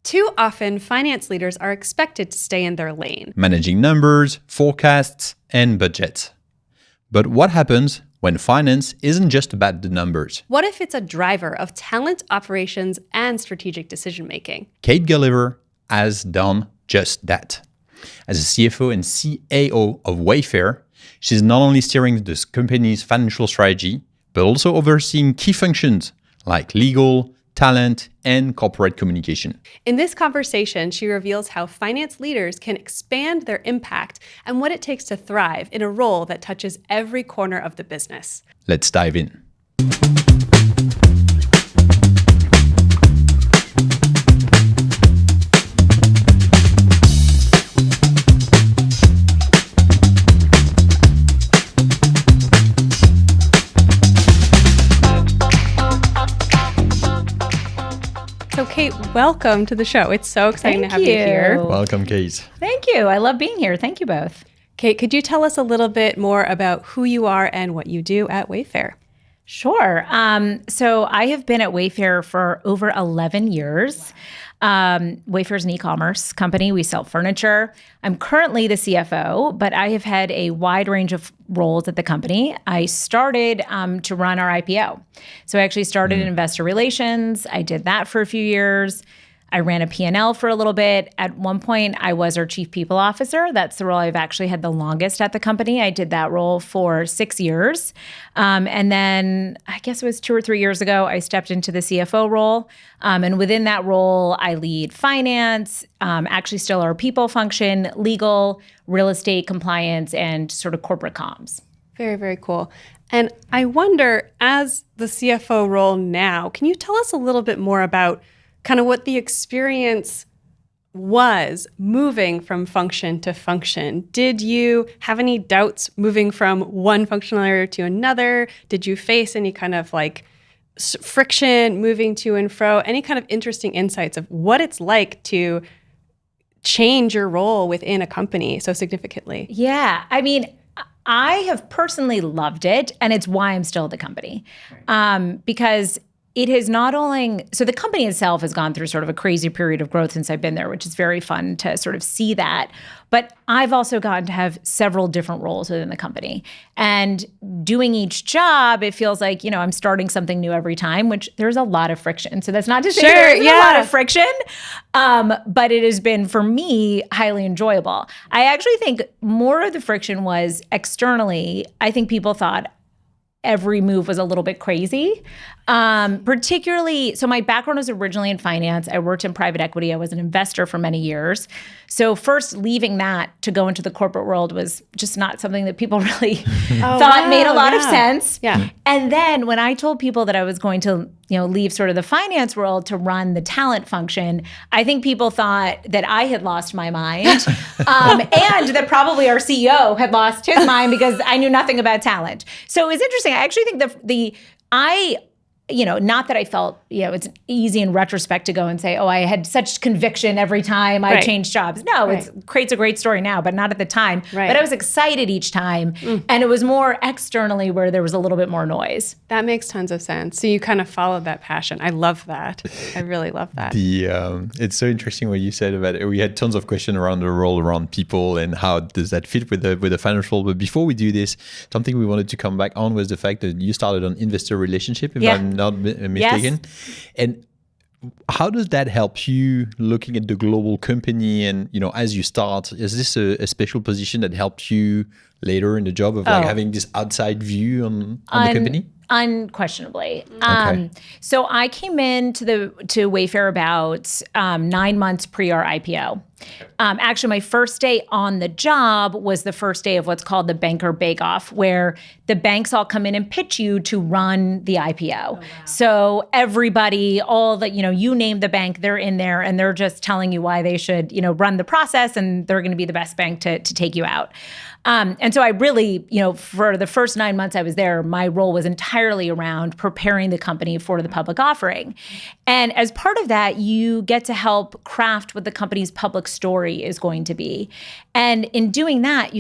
Too often, finance leaders are expected to stay in their lane, managing numbers, forecasts, and budgets. But what happens when finance isn't just about the numbers? What if it's a driver of talent, operations, and strategic decision-making? Kate Gulliver has done just that. As a CFO and CAO of Wayfair, she's not only steering the company's financial strategy, but also overseeing key functions like legal, talent, and corporate communication. In this conversation, she reveals how finance leaders can expand their impact and what it takes to thrive in a role that touches every corner of the business. Let's dive in. So Kate, welcome to the show. It's so exciting to have you here. Welcome, Kate. Thank you. I love being here. Thank you both. Kate, could you tell us a little bit more about who you are and what you do at Wayfair? Sure. So I have been at Wayfair for over 11 years. Wayfair is an e-commerce company. We sell furniture. I'm currently the CFO, but I have had a wide range of roles at the company. I started to run our IPO. So I actually started in investor relations. I did that for a few years. I ran a P&L for a little bit. At one point, I was our chief people officer. That's the role I've actually had the longest at the company. I did that role for 6 years. And then I guess it was 2 or 3 years ago, I stepped into the CFO role. And within that role, I lead finance, actually still our people function, legal, real estate compliance, and sort of corporate comms. Very, very cool. And I wonder, as the CFO role now, can you tell us a little bit more about kind of what the experience was moving from function to function? Did you have any doubts moving from one functional area to another? Did you face any kind of like friction moving to and fro? Any kind of interesting insights of what it's like to change your role within a company so significantly? Yeah. I mean, I have personally loved it, and it's why I'm still at the company. Because it has not only, so the company itself has gone through sort of a crazy period of growth since I've been there, which is very fun to sort of see that. But I've also gotten to have several different roles within the company. And doing each job, it feels like, you know, I'm starting something new every time, which there's a lot of friction. So that's not to say there isn't a lot of friction, but it has been, for me, highly enjoyable. I actually think more of the friction was externally. I think people thought every move was a little bit crazy. Particularly, so my background was originally in finance. I worked in private equity. I was an investor for many years. So first leaving that to go into the corporate world was just not something that people really thought made a lot of sense. Yeah. And then when I told people that I was going to, leave sort of the finance world to run the talent function, I think people thought that I had lost my mind, and that probably our CEO had lost his mind because I knew nothing about talent. So it was interesting. I actually think not that I felt, it's easy in retrospect to go and say, oh, I had such conviction every time I changed jobs. No, it creates a great story now, but not at the time. Right. But I was excited each time. And it was more externally where there was a little bit more noise. That makes tons of sense. So you kind of followed that passion. I love that. I really love that. It's so interesting what you said about it. We had tons of questions around the role, around people, and how does that fit with the financial. But before we do this, something we wanted to come back on was the fact that you started on investor relationship, if I'm not mistaken. Yes. And how does that help you looking at the global company? And, as you start, is this a special position that helped you later in the job of having this outside view on the company? Unquestionably. Okay. So I came into to Wayfair about 9 months pre our IPO. Actually, my first day on the job was the first day of what's called the Banker Bake Off, where the banks all come in and pitch you to run the IPO. Oh, wow. So everybody, all the, you name the bank, they're in there and they're just telling you why they should, run the process, and they're going to be the best bank to take you out. And so I really, for the first 9 months I was there, my role was entirely around preparing the company for the public offering. And as part of that, you get to help craft what the company's public story is going to be. And in doing that,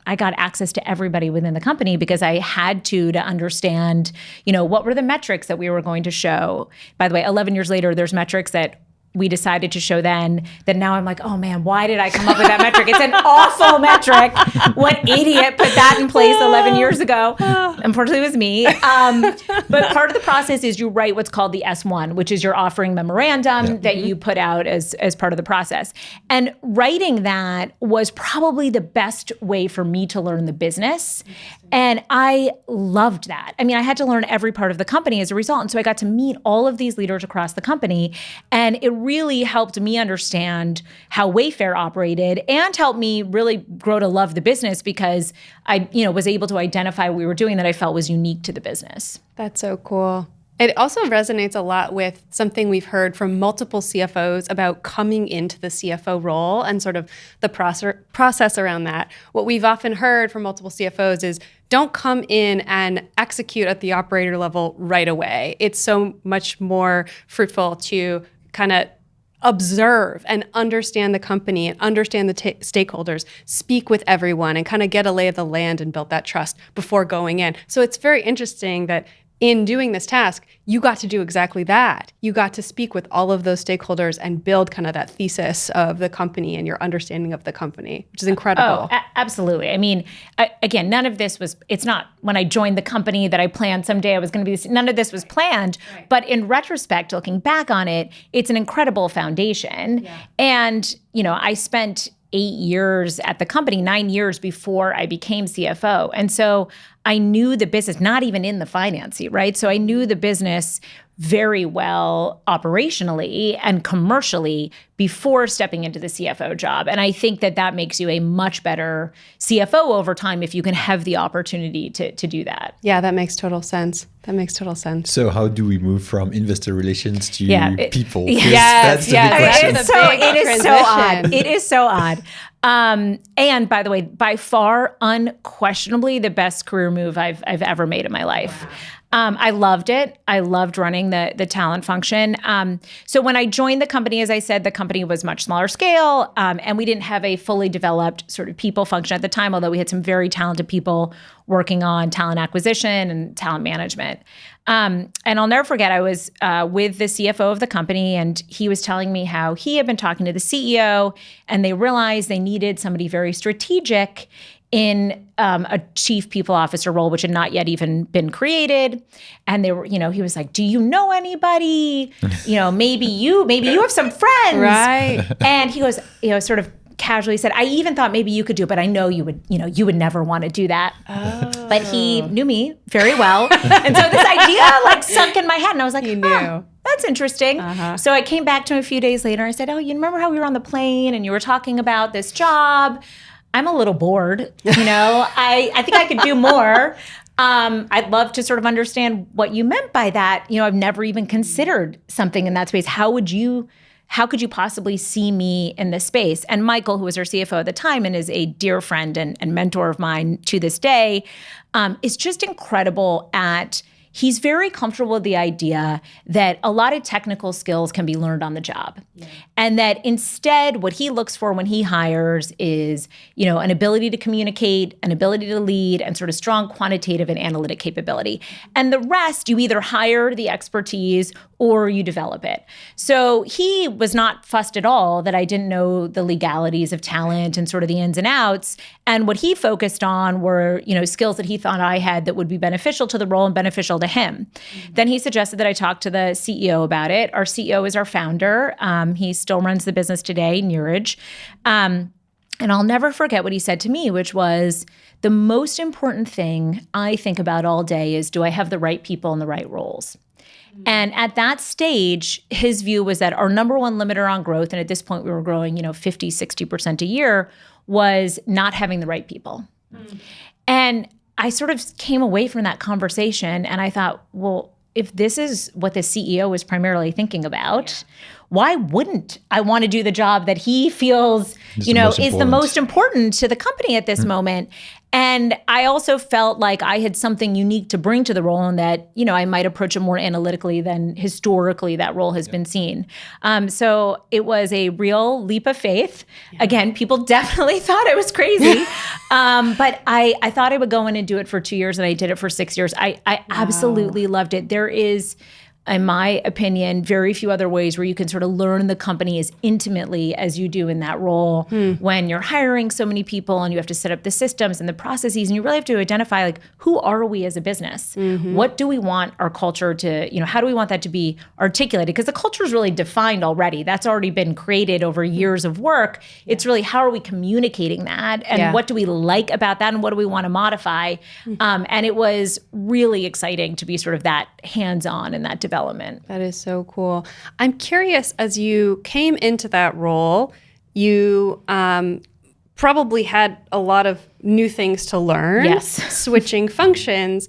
I got access to everybody within the company because I had to understand, what were the metrics that we were going to show. By the way, 11 years later, there's metrics that we decided to show then that now I'm like, oh man, why did I come up with that metric? It's an awful metric. What idiot put that in place 11 years ago? Unfortunately, it was me. But part of the process is you write what's called the S1, which is your offering memorandum that you put out as part of the process. And writing that was probably the best way for me to learn the business. And I loved that. I mean, I had to learn every part of the company as a result. And so I got to meet all of these leaders across the company. And it really helped me understand how Wayfair operated and helped me really grow to love the business because I, was able to identify what we were doing that I felt was unique to the business. That's so cool. It also resonates a lot with something we've heard from multiple CFOs about coming into the CFO role and sort of the process around that. What we've often heard from multiple CFOs is don't come in and execute at the operator level right away. It's so much more fruitful to kind of observe and understand the company and understand the stakeholders, speak with everyone and kind of get a lay of the land and build that trust before going in. So it's very interesting that in doing this task, you got to do exactly that. You got to speak with all of those stakeholders and build kind of that thesis of the company and your understanding of the company, which is incredible. Oh, absolutely. I mean, again, none of this was, it's not when I joined the company that I planned someday I was going to be this, none of this was planned. Right. But in retrospect, looking back on it, it's an incredible foundation. Yeah. And, I spent 8 years at the company, 9 years before I became CFO. And so I knew the business, not even in the finance seat, right? So I knew the business very well operationally and commercially before stepping into the CFO job. And I think that makes you a much better CFO over time if you can have the opportunity to do that. Yeah, that makes total sense. So how do we move from investor relations to people? Yes. It is so odd. And by the way, by far, unquestionably, the best career move I've ever made in my life. I loved it. I loved running the talent function. So when I joined the company, as I said, the company was much smaller scale, and we didn't have a fully developed sort of people function at the time, although we had some very talented people working on talent acquisition and talent management. And I'll never forget, I was with the CFO of the company, and he was telling me how he had been talking to the CEO, and they realized they needed somebody very strategic in a chief people officer role, which had not yet even been created. And they were, he was like, do you know anybody? Maybe you have some friends. Right. And he goes, sort of casually said, I even thought maybe you could do it, but I know you would never want to do that. Oh. But he knew me very well. And so this idea sunk in my head, and I was like, he knew. That's interesting. Uh-huh. So I came back to him a few days later. And I said, oh, you remember how we were on the plane and you were talking about this job? I'm a little bored, I think I could do more. I'd love to sort of understand what you meant by that. I've never even considered something in that space. How could you possibly see me in this space? And Michael, who was our CFO at the time and is a dear friend and mentor of mine to this day, is just incredible he's very comfortable with the idea that a lot of technical skills can be learned on the job. Yeah. And that instead, what he looks for when he hires is, an ability to communicate, an ability to lead, and sort of strong quantitative and analytic capability. And the rest, you either hire the expertise or you develop it. So he was not fussed at all that I didn't know the legalities of talent and sort of the ins and outs. And what he focused on were, skills that he thought I had that would be beneficial to the role and beneficial to him. Mm-hmm. Then he suggested that I talk to the CEO about it. Our CEO is our founder. He still runs the business today, Neeraj. And I'll never forget what he said to me, which was, the most important thing I think about all day is, do I have the right people in the right roles? And at that stage, his view was that our number one limiter on growth, and at this point we were growing, 50, 60% a year, was not having the right people. Mm. And I sort of came away from that conversation and I thought, well, if this is what the CEO is primarily thinking about, why wouldn't I want to do the job that he feels, is the most important to the company at this moment? And I also felt like I had something unique to bring to the role, and that, I might approach it more analytically than historically that role has been seen. So it was a real leap of faith. Yeah. Again, people definitely thought I was crazy. But I thought I would go in and do it for 2 years, and I did it for 6 years. I absolutely loved it. There is in my opinion, very few other ways where you can sort of learn the company as intimately as you do in that role when you're hiring so many people and you have to set up the systems and the processes, and you really have to identify, like, who are we as a business? What do we want our culture to, how do we want that to be articulated? Because the culture is really defined already. That's already been created over years of work. It's really, how are we communicating that? And what do we like about that? And what do we want to modify? And it was really exciting to be sort of that hands-on in that development. That is so cool. I'm curious, as you came into that role, you probably had a lot of new things to learn. Yes. Switching functions.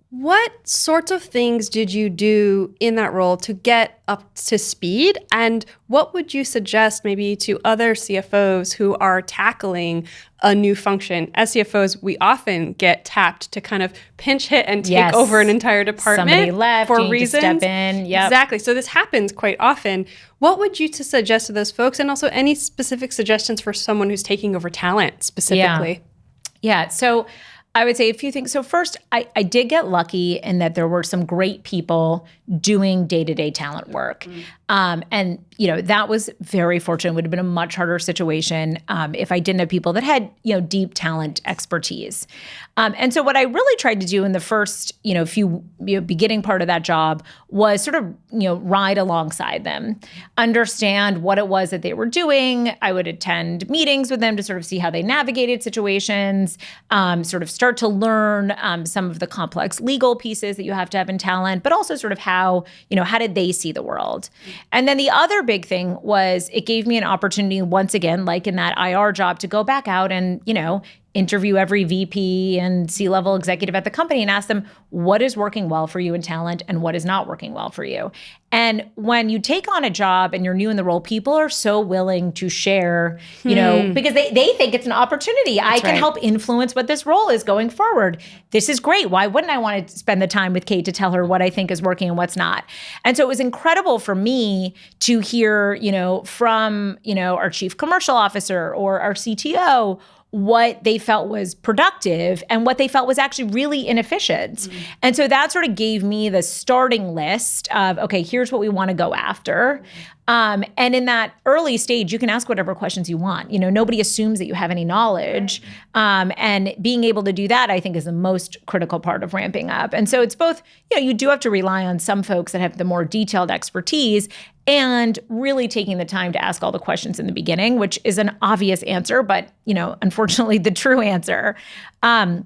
What sorts of things did you do in that role to get up to speed? And what would you suggest maybe to other CFOs who are tackling a new function? As CFOs, we often get tapped to kind of pinch hit and take over an entire department. Somebody left, for you need reasons. to step in. Yep. Exactly. So this happens quite often. What would you suggest to those folks? And also any specific suggestions for someone who's taking over talent specifically? Yeah. So I would say a few things. So first, I did get lucky in that there were some great people doing day-to-day talent work. And, that was very fortunate. It would have been a much harder situation if I didn't have people that had, deep talent expertise. And so what I really tried to do in the first, few beginning part of that job was sort of, ride alongside them, understand what it was that they were doing. I would attend meetings with them to sort of see how they navigated situations, sort of start to learn some of the complex legal pieces that you have to have in talent, but also sort of how did they see the world? And then the other big thing was it gave me an opportunity, once again, like in that IR job, to go back out and, interview every VP and C-level executive at the company and ask them, what is working well for you in talent and what is not working well for you? And when you take on a job and you're new in the role, people are so willing to share, because they think it's an opportunity. I can help influence what this role is going forward. This is great. Why wouldn't I want to spend the time with Kate to tell her what I think is working and what's not? And so it was incredible for me to hear, from, our chief commercial officer or our CTO, what they felt was productive and what they felt was actually really inefficient. And so that sort of gave me the starting list of, okay, here's what we want to go after. And in that early stage, you can ask whatever questions you want. Nobody assumes that you have any knowledge. And being able to do that, I think, is the most critical part of ramping up. And so it's both, you do have to rely on some folks that have the more detailed expertise and really taking the time to ask all the questions in the beginning, which is an obvious answer, but, unfortunately, the true answer. I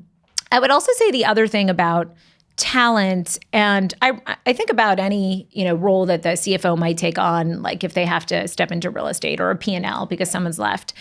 would also say the other thing about talent, and I think about any, role that the CFO might take on, like if they have to step into real estate or a P&L because someone's left.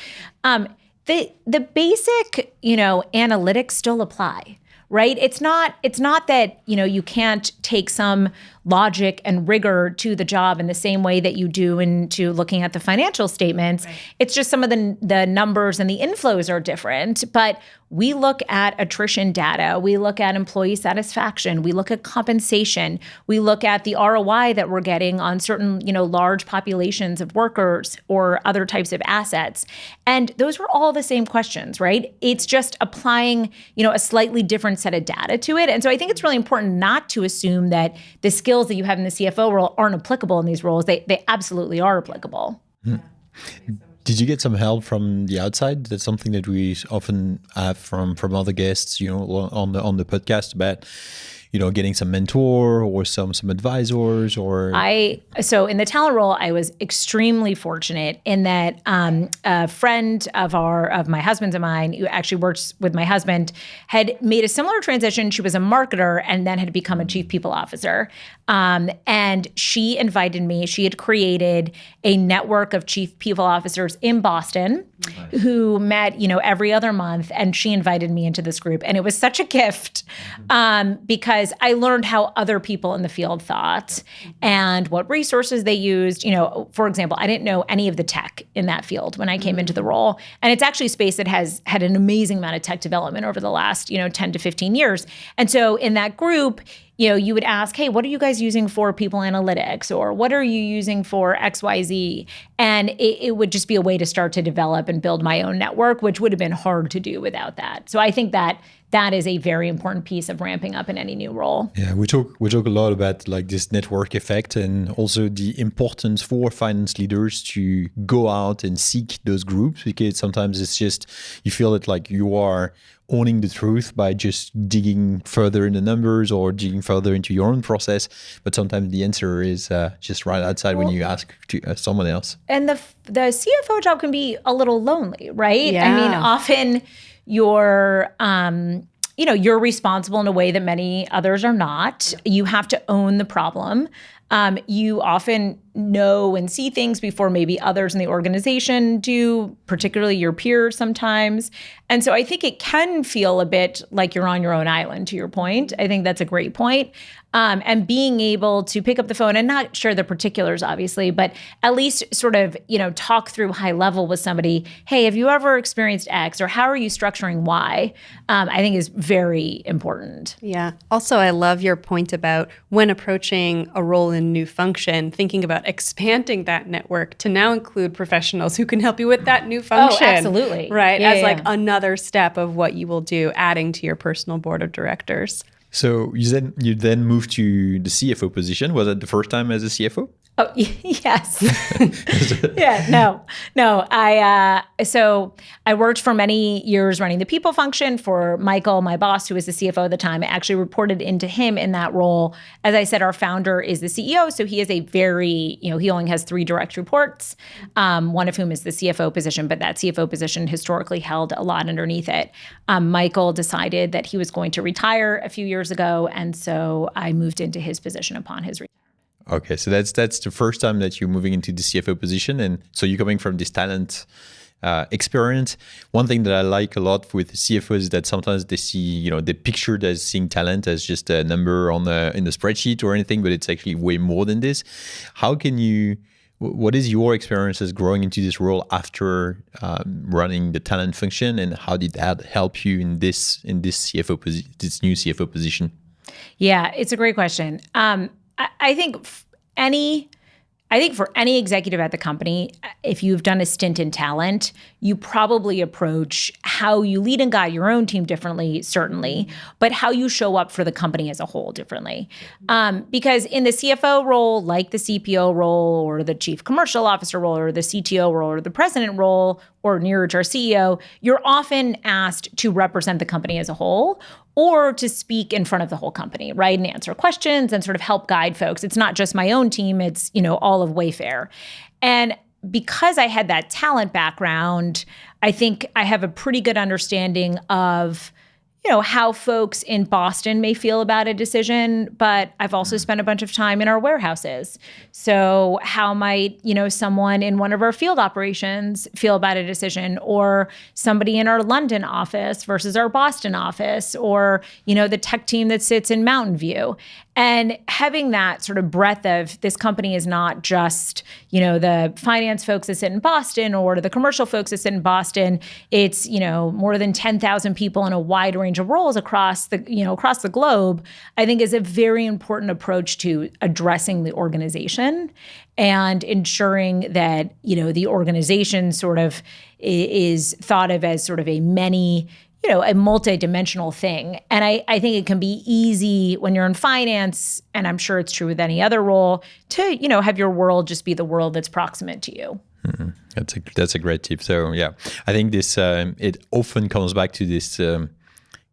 The basic, analytics still apply. Right? It's not that, you can't take some logic and rigor to the job in the same way that you do into looking at the financial statements. Right. It's just some of the numbers and the inflows are different, but we look at attrition data, we look at employee satisfaction, we look at compensation, we look at the ROI that we're getting on certain, large populations of workers or other types of assets. And those were all the same questions, right? It's just applying, a slightly different set of data to it. And so I think it's really important not to assume that the skills that you have in the CFO role aren't applicable in these roles. They absolutely are applicable. Did you get some help from the outside? That's something that we often have from other guests, on the podcast about, getting some mentor or some advisors or. So in the talent role, I was extremely fortunate in that a friend of my husband's and mine, who actually works with my husband, had made a similar transition. She was a marketer and then had become a chief people officer. And she invited me. She had created a network of chief people officers in Boston who met, every other month. And she invited me into this group. And it was such a gift because I learned how other people in the field thought and what resources they used. For example, I didn't know any of the tech in that field when I came into the role. And it's actually a space that has had an amazing amount of tech development over the last, 10 to 15 years. And so in that group, you would ask, hey, what are you guys using for people analytics? Or what are you using for XYZ? And it would just be a way to start to develop and build my own network, which would have been hard to do without that. So I think that is a very important piece of ramping up in any new role. Yeah, we talk a lot about like this network effect, and also the importance for finance leaders to go out and seek those groups, because sometimes it's just, you feel it like you are owning the truth by just digging further in the numbers or digging further into your own process. But sometimes the answer is just right outside when you ask to someone else. And the CFO job can be a little lonely, right? Yeah. I mean, often you're responsible in a way that many others are not. You have to own the problem. You often know and see things before maybe others in the organization do, particularly your peers sometimes. And so I think it can feel a bit like you're on your own island, to your point. I think that's a great point. And being able to pick up the phone and not share the particulars, obviously, but at least sort of, talk through high level with somebody. Hey, have you ever experienced X, or how are you structuring Y? I think is very important. Yeah. Also, I love your point about when approaching a role in new function, thinking about expanding that network to now include professionals who can help you with that new function. Oh, absolutely. Right. Yeah, As yeah. like another step of what you will do, adding to your personal board of directors. So you then moved to the CFO position. Was that the first time as a CFO? Oh, yes. Yeah, no. So I worked for many years running the people function for Michael, my boss, who was the CFO at the time. I actually reported into him in that role. As I said, our founder is the CEO. So he is a very, he only has 3 direct reports, one of whom is the CFO position, but that CFO position historically held a lot underneath it. Michael decided that he was going to retire a few years ago. And so I moved into his position upon his retirement. Okay, so that's the first time that you're moving into the CFO position, and so you're coming from this talent experience. One thing that I like a lot with CFOs is that sometimes they see, they pictured as seeing talent as just a number in the spreadsheet or anything, but it's actually way more than this. What is your experience as growing into this role after running the talent function, and how did that help you in this this new CFO position? Yeah, it's a great question. I think for any executive at the company, if you've done a stint in talent, you probably approach how you lead and guide your own team differently, certainly, but how you show up for the company as a whole differently. Because in the CFO role, like the CPO role or the chief commercial officer role or the CTO role or the president role or nearer to our CEO, you're often asked to represent the company as a whole, or to speak in front of the whole company, right? And answer questions and sort of help guide folks. It's not just my own team, it's, all of Wayfair. And because I had that talent background, I think I have a pretty good understanding of, how folks in Boston may feel about a decision, but I've also spent a bunch of time in our warehouses. So how might, someone in one of our field operations feel about a decision, or somebody in our London office versus our Boston office, or, the tech team that sits in Mountain View. And having that sort of breadth of this company is not just, the finance folks that sit in Boston or the commercial folks that sit in Boston. It's, more than 10,000 people in a wide range of roles across the globe, I think is a very important approach to addressing the organization and ensuring that, the organization sort of is thought of as sort of a multi-dimensional thing. And I think it can be easy when you're in finance, and I'm sure it's true with any other role, to, have your world just be the world that's proximate to you. Mm-hmm. That's a great tip. So yeah, I think this it often comes back to this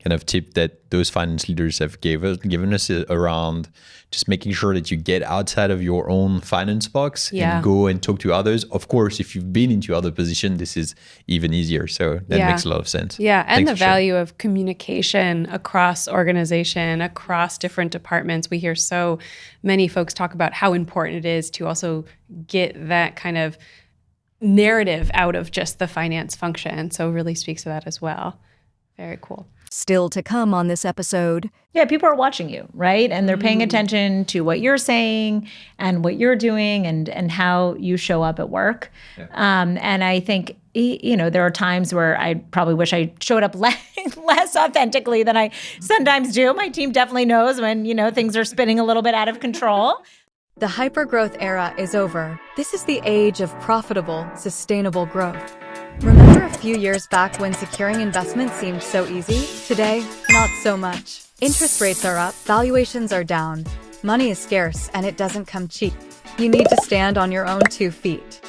kind of tip that those finance leaders have given us around just making sure that you get outside of your own finance box and go and talk to others. Of course, if you've been into other positions, this is even easier. So that makes a lot of sense. Yeah, and Thanks the value of communication across organization, across different departments. We hear so many folks talk about how important it is to also get that kind of narrative out of just the finance function. So it really speaks to that as well. Very cool. Still to come on this episode. Yeah, people are watching you, right? And they're paying attention to what you're saying and what you're doing and how you show up at work. Yeah. And I think, there are times where I probably wish I showed up less authentically than I sometimes do. My team definitely knows when, things are spinning a little bit out of control. The hypergrowth era is over. This is the age of profitable, sustainable growth. Remember a few years back when securing investment seemed so easy? Today, not so much. Interest rates are up, valuations are down. Money is scarce, and it doesn't come cheap. You need to stand on your own 2 feet.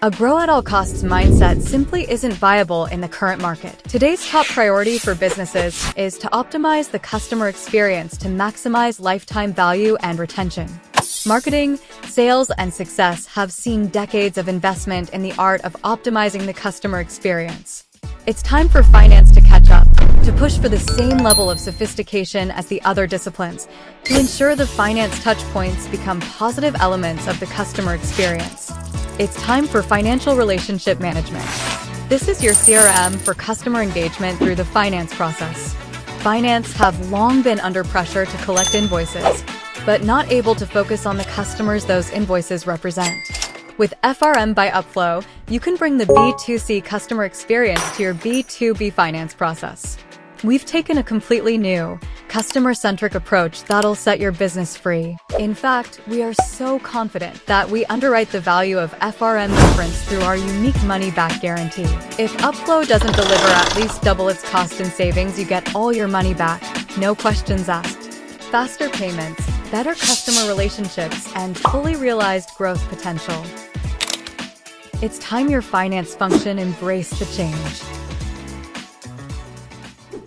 A grow-at-all-costs mindset simply isn't viable in the current market. Today's top priority for businesses is to optimize the customer experience to maximize lifetime value and retention. Marketing, sales, and success have seen decades of investment in the art of optimizing the customer experience. It's time for finance to catch up, to push for the same level of sophistication as the other disciplines, to ensure the finance touchpoints become positive elements of the customer experience. It's time for financial relationship management. This is your CRM for customer engagement through the finance process. Finance have long been under pressure to collect invoices, but not able to focus on the customers those invoices represent. With FRM by Upflow, you can bring the B2C customer experience to your B2B finance process. We've taken a completely new, customer-centric approach that'll set your business free. In fact, we are so confident that we underwrite the value of FRM difference through our unique money-back guarantee. If Upflow doesn't deliver at least double its cost in savings, you get all your money back, no questions asked. Faster payments, better customer relationships, and fully realized growth potential. It's time your finance function embraced the change.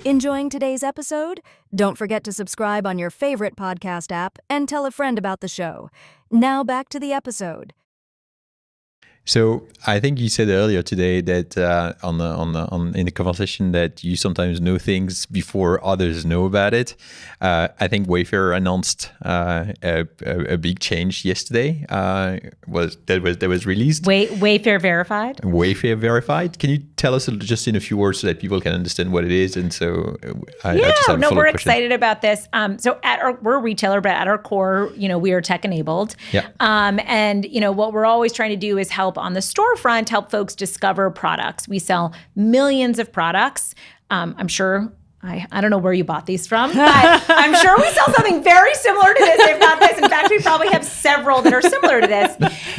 Enjoying today's episode? Don't forget to subscribe on your favorite podcast app and tell a friend about the show. Now back to the episode. So I think you said earlier today that in the conversation that you sometimes know things before others know about it. I think Wayfair announced a big change yesterday. That was released. Wayfair verified. Wayfair verified. Can you tell us just in a few words so that people can understand what it is? And so I just have a follow-up we're question. excited about this. So we're a retailer, but at our core, we are tech enabled. Yeah. And what we're always trying to do is help on the storefront, help folks discover products. We sell millions of products. I'm sure, I don't know where you bought these from, but I'm sure we sell something very similar to this, if not this. In fact, we probably have several that are similar to this.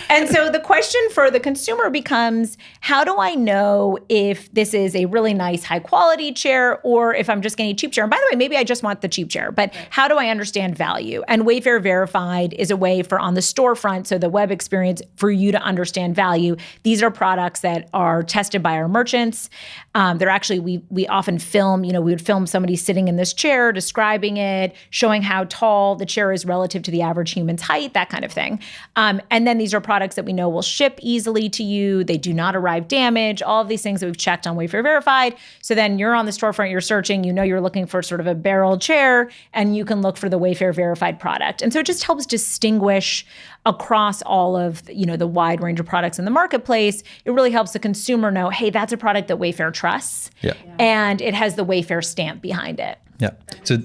And so the question for the consumer becomes, how do I know if this is a really nice, high quality chair or if I'm just getting a cheap chair? And by the way, maybe I just want the cheap chair, but how do I understand value? And Wayfair Verified is a way for on the storefront, so the web experience, for you to understand value. These are products that are tested by our merchants. They're actually, we often film, we would film somebody sitting in this chair, describing it, showing how tall the chair is relative to the average human's height, that kind of thing. And then these are products that we know will ship easily to you. They do not arrive damaged, all of these things that we've checked on Wayfair Verified. So then you're on the storefront, you're searching, you're looking for sort of a barrel chair, and you can look for the Wayfair Verified product. And so it just helps distinguish across all of the wide range of products in the marketplace. It really helps the consumer know, hey, that's a product that Wayfair trusts, and it has the Wayfair stamp behind it. Yeah. So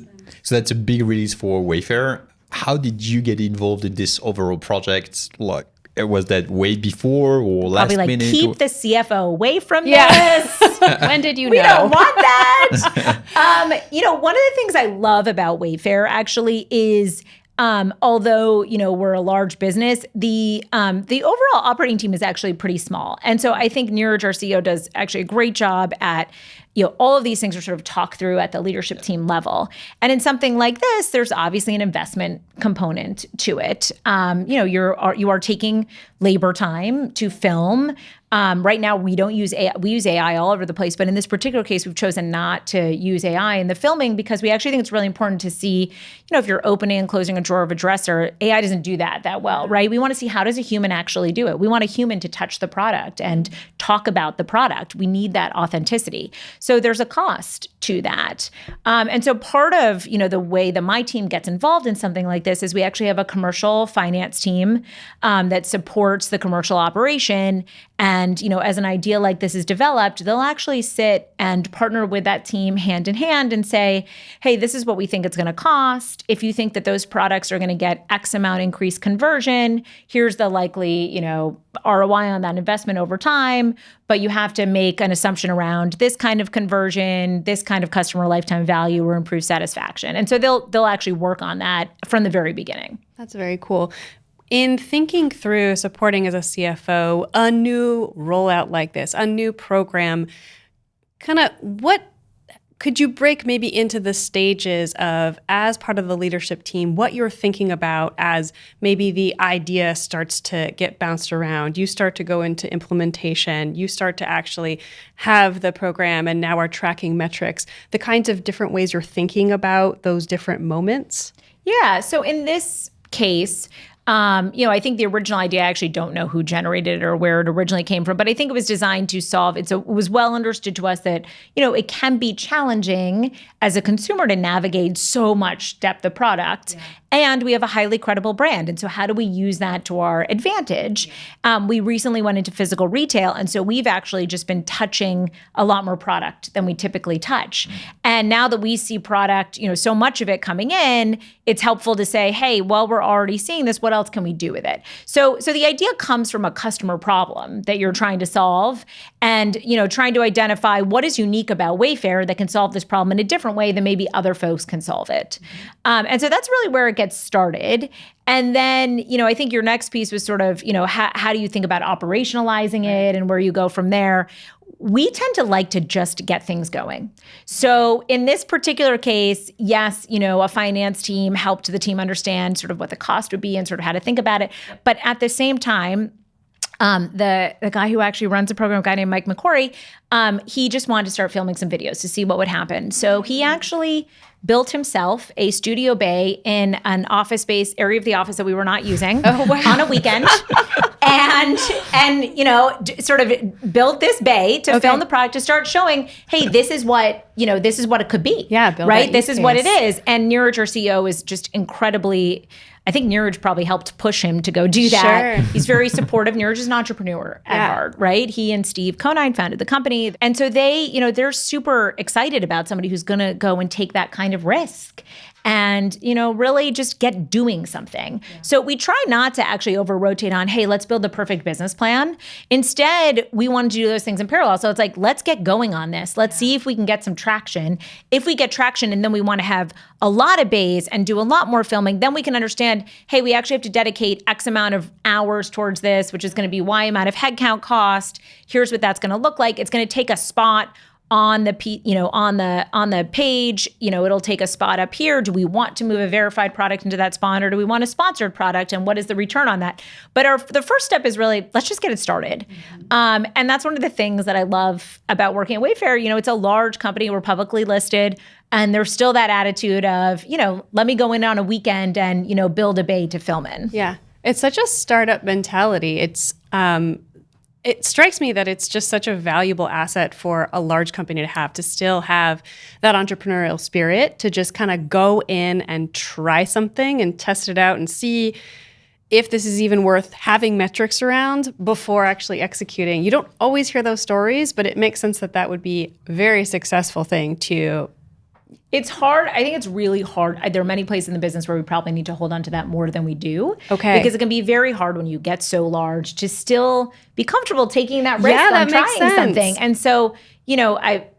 that's a big release for Wayfair. How did you get involved in this overall project? Like, was that way before or last Probably minute? Keep the CFO away from this. When did you know? We don't want that. One of the things I love about Wayfair actually is, although we're a large business, the overall operating team is actually pretty small, and so I think Neeraj, our CEO, does actually a great job at all of these things are sort of talked through at the leadership team level. And in something like this, there's obviously an investment component to it. You are taking labor time to film. Right now, we don't use AI. We use AI all over the place, but in this particular case, we've chosen not to use AI in the filming because we actually think it's really important to see, if you're opening and closing a drawer of a dresser, AI doesn't do that well, right? We want to see, how does a human actually do it? We want a human to touch the product and talk about the product. We need that authenticity. So there's a cost to that. And so part of, the way that my team gets involved in something like this is we actually have a commercial finance team that supports the commercial operation. And, as an idea like this is developed, they'll actually sit and partner with that team hand in hand and say, hey, this is what we think it's going to cost. If you think that those products are going to get X amount increased conversion, here's the likely, ROI on that investment over time. But you have to make an assumption around this kind of conversion, this kind of customer lifetime value, or improved satisfaction. And so they'll actually work on that from the very beginning. That's very cool. In thinking through supporting as a CFO, a new rollout like this, a new program, kind of what could you break maybe into the stages of, as part of the leadership team, what you're thinking about as maybe the idea starts to get bounced around, you start to go into implementation, you start to actually have the program and now are tracking metrics, the kinds of different ways you're thinking about those different moments? Yeah. So in this case, I think the original idea, I actually don't know who generated it or where it originally came from, but I think it was designed to solve it. So it was well understood to us that, it can be challenging as a consumer to navigate so much depth of product. Yeah. And we have a highly credible brand. And so how do we use that to our advantage? We recently went into physical retail. And so we've actually just been touching a lot more product than we typically touch. And now that we see product, so much of it coming in, it's helpful to say, hey, well, we're already seeing this. What else can we do with it? So the idea comes from a customer problem that you're trying to solve and, trying to identify what is unique about Wayfair that can solve this problem in a different way than maybe other folks can solve it. And so that's really where it gets started. And then, I think your next piece was sort of, how do you think about operationalizing it and where you go from there? We tend to like to just get things going. So in this particular case, yes, a finance team helped the team understand sort of what the cost would be and sort of how to think about it. But at the same time, the guy who actually runs the program, a guy named Mike McCory, he just wanted to start filming some videos to see what would happen. So he actually built himself a studio bay in an office space area of the office that we were not using on a weekend. and sort of built this bay to film the product, to start showing, hey, this is what it could be. Yeah, right? This is what it is. And Neeraj, our CEO, is just incredibly, I think Neeraj probably helped push him to go do that. Sure. He's very supportive. Neeraj is an entrepreneur at heart, right? He and Steve Conine founded the company. And so they're super excited about somebody who's going to go and take that kind of risk and, really just get doing something. Yeah. So we try not to actually over-rotate on, hey, let's build the perfect business plan. Instead, we want to do those things in parallel. So it's like, let's get going on this. Let's see if we can get some traction. If we get traction and then we want to have a lot of bays and do a lot more filming, then we can understand, hey, we actually have to dedicate X amount of hours towards this, which is going to be Y amount of headcount cost. Here's what that's going to look like. It's going to take a spot on the page, it'll take a spot up here. Do we want to move a verified product into that spot, or do we want a sponsored product? And what is the return on that? But the first step is really, let's just get it started. Mm-hmm. And that's one of the things that I love about working at Wayfair. It's a large company, we're publicly listed, and there's still that attitude of, let me go in on a weekend and, build a bay to film in. Yeah. It's such a startup mentality. It strikes me that it's just such a valuable asset for a large company to still have that entrepreneurial spirit, to just kind of go in and try something and test it out and see if this is even worth having metrics around before actually executing. You don't always hear those stories, but it makes sense that would be a very successful thing to. It's hard. I think it's really hard. There are many places in the business where we probably need to hold on to that more than we do. Okay. Because it can be very hard when you get so large to still be comfortable taking that risk on trying something. And so,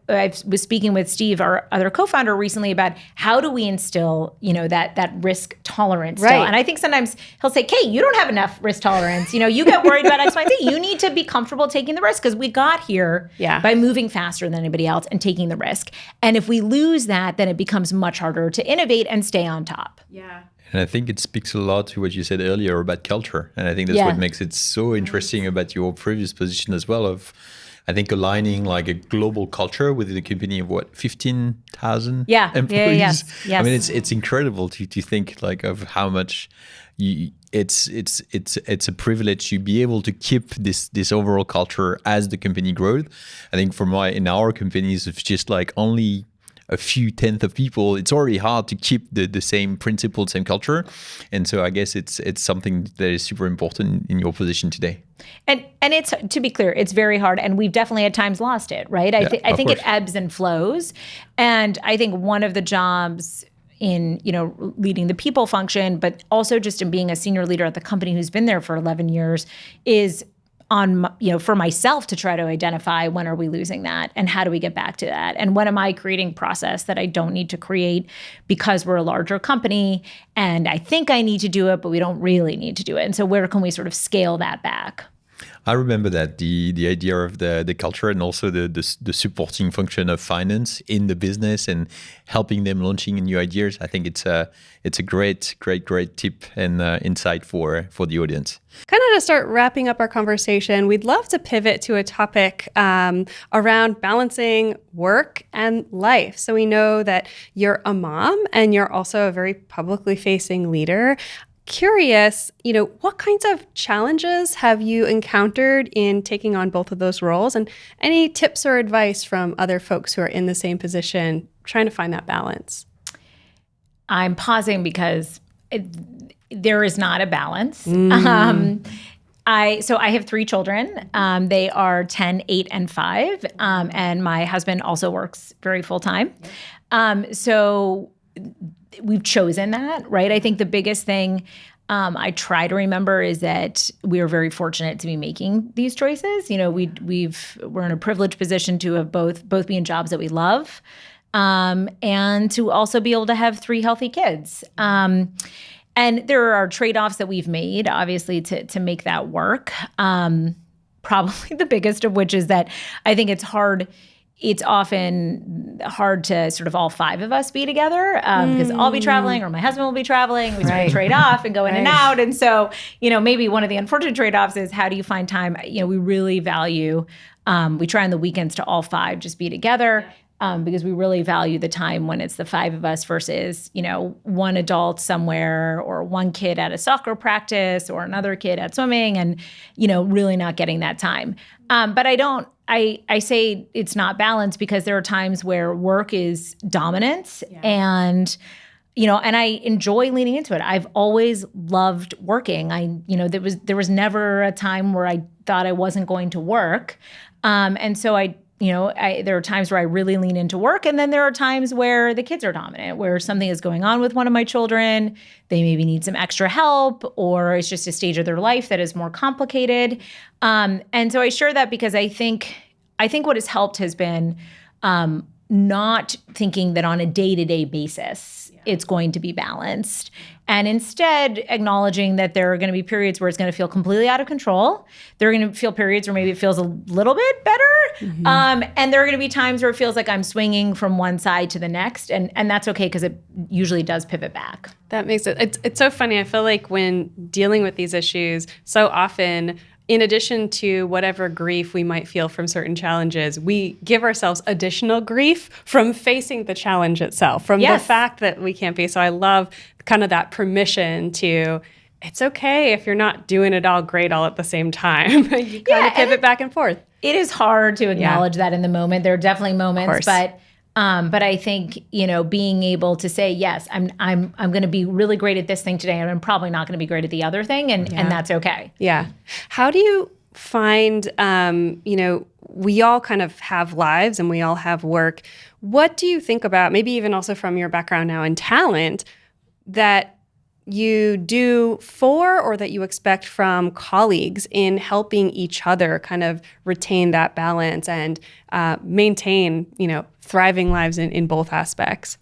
I was speaking with Steve, our other co-founder, recently about how do we instill, that risk tolerance still. And I think sometimes he'll say, Kate, you don't have enough risk tolerance. You get worried about X, Y, Z. You need to be comfortable taking the risk, because we got here by moving faster than anybody else and taking the risk. And if we lose that, then it becomes much harder to innovate and stay on top. Yeah. And I think it speaks a lot to what you said earlier about culture. And I think that's what makes it so interesting about your previous position as well, of I think aligning like a global culture within a company of 15,000 employees. Yes. I mean, it's incredible to think like of how much it's a privilege to be able to keep this overall culture as the company grows. I think in our companies, it's just like only a few tenth of people, it's already hard to keep the same principles, same culture. And so I guess it's something that is super important in your position today. And it's, to be clear, it's very hard, and we've definitely at times lost it, right? I think it ebbs and flows. And I think one of the jobs in, leading the people function, but also just in being a senior leader at the company who's been there for 11 years, is for myself to try to identify when are we losing that and how do we get back to that? And when am I creating process that I don't need to create because we're a larger company and I think I need to do it, but we don't really need to do it. And so where can we sort of scale that back? I remember that the idea of the culture and also the supporting function of finance in the business and helping them launching new ideas. I think it's a great tip and insight for the audience. Kind of to start wrapping up our conversation, we'd love to pivot to a topic around balancing work and life. So we know that you're a mom and you're also a very publicly facing leader. Curious, what kinds of challenges have you encountered in taking on both of those roles, and any tips or advice from other folks who are in the same position trying to find that balance? I'm pausing because there is not a balance. I have 3 children. They are 10, 8, and 5. And my husband also works very full time. So we've chosen that, right? I think the biggest thing I try to remember is that we are very fortunate to be making these choices. We're in a privileged position to have both be in jobs that we love, and to also be able to have 3 healthy kids. And there are trade-offs that we've made, obviously, to make that work. Probably the biggest of which is that I think it's hard. It's often hard to sort of all 5 of us be together because I'll be traveling or my husband will be traveling. We sort of trade off and go in and out. And so, maybe one of the unfortunate trade-offs is how do you find time? We really value, we try on the weekends to all 5 just be together. Because we really value the time when it's the 5 of us versus, one adult somewhere or one kid at a soccer practice or another kid at swimming and, really not getting that time. But I say it's not balanced because there are times where work is dominant and, and I enjoy leaning into it. I've always loved working. There was never a time where I thought I wasn't going to work. And so there are times where I really lean into work, and then there are times where the kids are dominant, where something is going on with one of my children. They maybe need some extra help, or it's just a stage of their life that is more complicated. And so I share that because I think what has helped has been not thinking that on a day-to-day basis it's going to be balanced, and instead acknowledging that there are going to be periods where it's going to feel completely out of control. There are going to feel periods where maybe it feels a little bit better. And there are going to be times where it feels like I'm swinging from one side to the next. And that's okay because it usually does pivot back. That makes it. It's so funny. I feel like when dealing with these issues, so often, in addition to whatever grief we might feel from certain challenges, we give ourselves additional grief from facing the challenge itself, from the fact that we can't be. So I love kind of that permission to, it's okay if you're not doing it all great all at the same time. You kind of pivot back and forth. It is hard to acknowledge that in the moment. There are definitely moments, but I think, being able to say, yes, I'm going to be really great at this thing today, and I'm probably not going to be great at the other thing, and that's okay. Yeah. How do you find, we all kind of have lives and we all have work. What do you think about, maybe even also from your background now in talent, that you do for or that you expect from colleagues in helping each other kind of retain that balance and maintain, thriving lives in both aspects?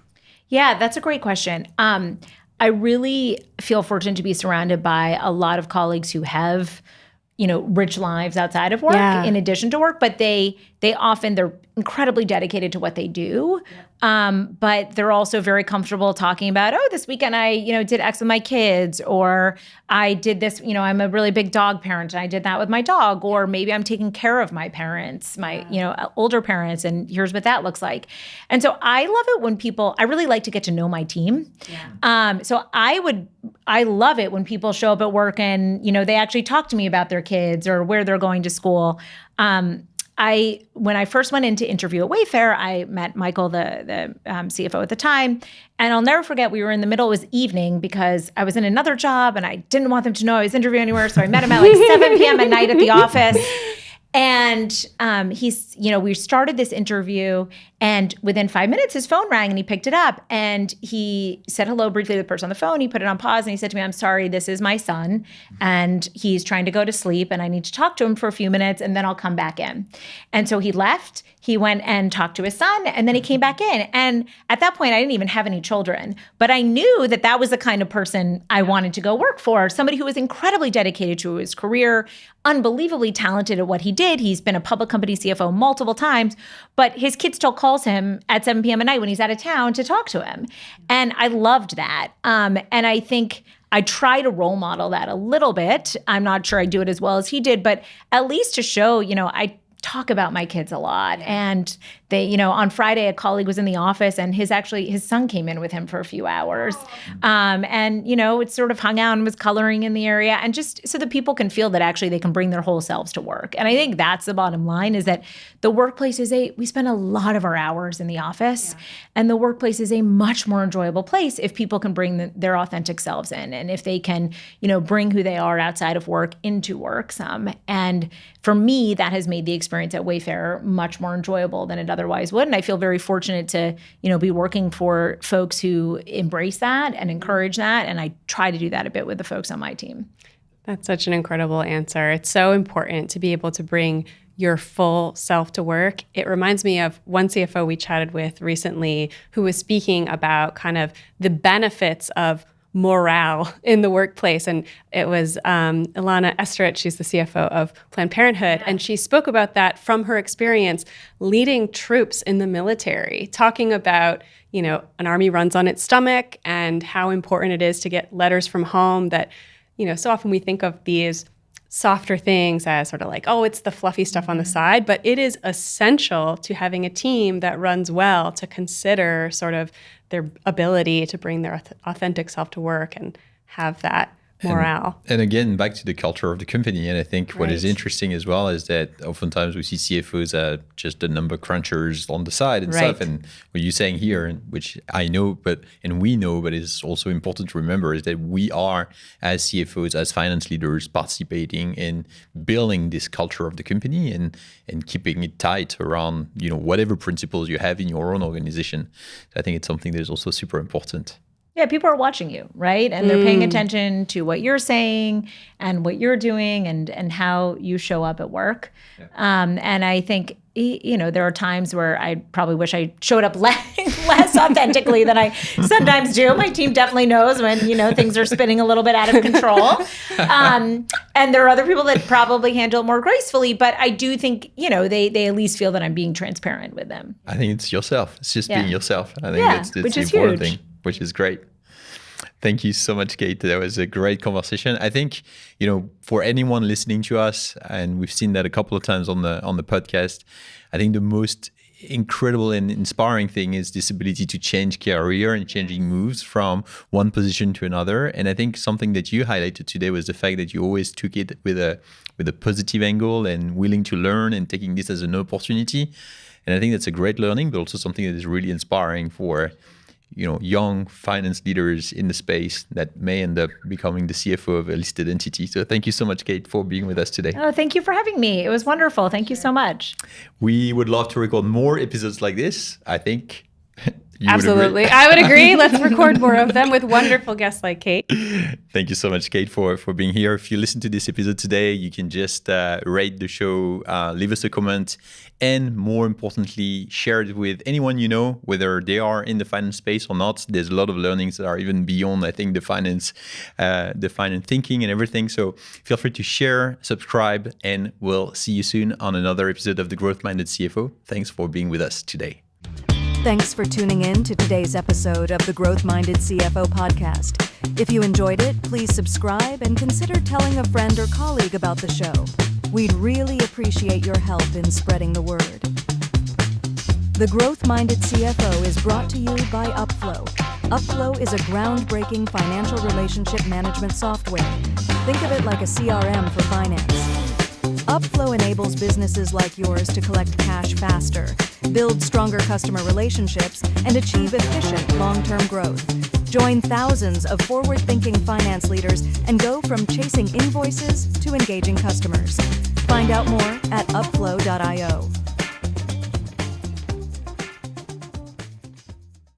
Yeah, that's a great question. I really feel fortunate to be surrounded by a lot of colleagues who have, rich lives outside of work in addition to work, but they're incredibly dedicated to what they do. But they're also very comfortable talking about, this weekend I, did X with my kids, or I did this, I'm a really big dog parent and I did that with my dog, or maybe I'm taking care of my parents, my, older parents, and here's what that looks like. And so I love it when I really like to get to know my team. So I love it when people show up at work and, they actually talk to me about their kids or where they're going to school. When I first went in to interview at Wayfair, I met Michael, the CFO at the time, and I'll never forget, we were in the middle, it was evening because I was in another job and I didn't want them to know I was interviewing anywhere, so I met him at like 7 p.m. at night at the office. And we started this interview And within 5 minutes, his phone rang and he picked it up and he said hello briefly to the person on the phone. He put it on pause and he said to me, "I'm sorry, this is my son and he's trying to go to sleep and I need to talk to him for a few minutes and then I'll come back in." And so he left. He went and talked to his son and then he came back in. And at that point, I didn't even have any children, but I knew that that was the kind of person I wanted to go work for, somebody who was incredibly dedicated to his career, unbelievably talented at what he did. He's been a public company CFO multiple times, but his kid still calls him at 7 p.m. at night when he's out of town to talk to him. And I loved that. And I think I try to role model that a little bit. I'm not sure I do it as well as he did, but at least to show, I talk about my kids a lot. And they, on Friday, a colleague was in the office and his son came in with him for a few hours. And, it sort of hung out and was coloring in the area. And just so that people can feel that actually they can bring their whole selves to work. And I think that's the bottom line, is that the workplace we spend a lot of our hours in the office. Yeah. And the workplace is a much more enjoyable place if people can bring their authentic selves in. And if they can, bring who they are outside of work into work some. And for me, that has made the experience at Wayfair much more enjoyable than it otherwise would. And I feel very fortunate to, be working for folks who embrace that and encourage that. And I try to do that a bit with the folks on my team. That's such an incredible answer. It's so important to be able to bring your full self to work. It reminds me of one CFO we chatted with recently who was speaking about kind of the benefits of morale in the workplace. And it was Ilana Esterich, she's the CFO of Planned Parenthood. Yeah. And she spoke about that from her experience leading troops in the military, talking about, an army runs on its stomach and how important it is to get letters from home that, so often we think of these softer things as sort of like, oh, it's the fluffy stuff on the side, but it is essential to having a team that runs well to consider sort of their ability to bring their authentic self to work and have that morale. And again, back to the culture of the company. And I think what is interesting as well is that oftentimes we see CFOs as just the number crunchers on the side and stuff. And what you're saying here, which I know, and we know, but it's also important to remember, is that we are, as CFOs, as finance leaders, participating in building this culture of the company and keeping it tight around, whatever principles you have in your own organization. So I think it's something that is also super important. Yeah, people are watching you, right? And they're paying attention to what you're saying and what you're doing and how you show up at work. Yeah. And I think, there are times where I probably wish I showed up less authentically than I sometimes do. My team definitely knows when, things are spinning a little bit out of control. And there are other people that probably handle it more gracefully. But I do think, they at least feel that I'm being transparent with them. I think it's yourself. It's just being yourself. I think that's the important huge thing. Which is great. Thank you so much, Kate. That was a great conversation. I think, for anyone listening to us, and we've seen that a couple of times on the podcast, I think the most incredible and inspiring thing is this ability to change career and changing moves from one position to another. And I think something that you highlighted today was the fact that you always took it with a positive angle and willing to learn and taking this as an opportunity. And I think that's a great learning, but also something that is really inspiring for young finance leaders in the space that may end up becoming the CFO of a listed entity. So thank you so much, Kate, for being with us today. Oh, thank you for having me. It was wonderful. Thank you so much. We would love to record more episodes like this, I think. Absolutely. I would agree. Let's record more of them with wonderful guests like Kate. Thank you so much, Kate, for being here. If you listen to this episode today, you can just rate the show, leave us a comment, and more importantly, share it with anyone you know, whether they are in the finance space or not. There's a lot of learnings that are even beyond, I think, the finance thinking and everything. So feel free to share, subscribe, and we'll see you soon on another episode of the Growth-Minded CFO. Thanks for being with us today. Thanks for tuning in to today's episode of the Growth-Minded CFO podcast. If you enjoyed it, please subscribe and consider telling a friend or colleague about the show. We'd really appreciate your help in spreading the word. The Growth-Minded CFO is brought to you by Upflow. Upflow is a groundbreaking financial relationship management software. Think of it like a CRM for finance. Upflow enables businesses like yours to collect cash faster, build stronger customer relationships, and achieve efficient long-term growth. Join thousands of forward-thinking finance leaders and go from chasing invoices to engaging customers. Find out more at upflow.io.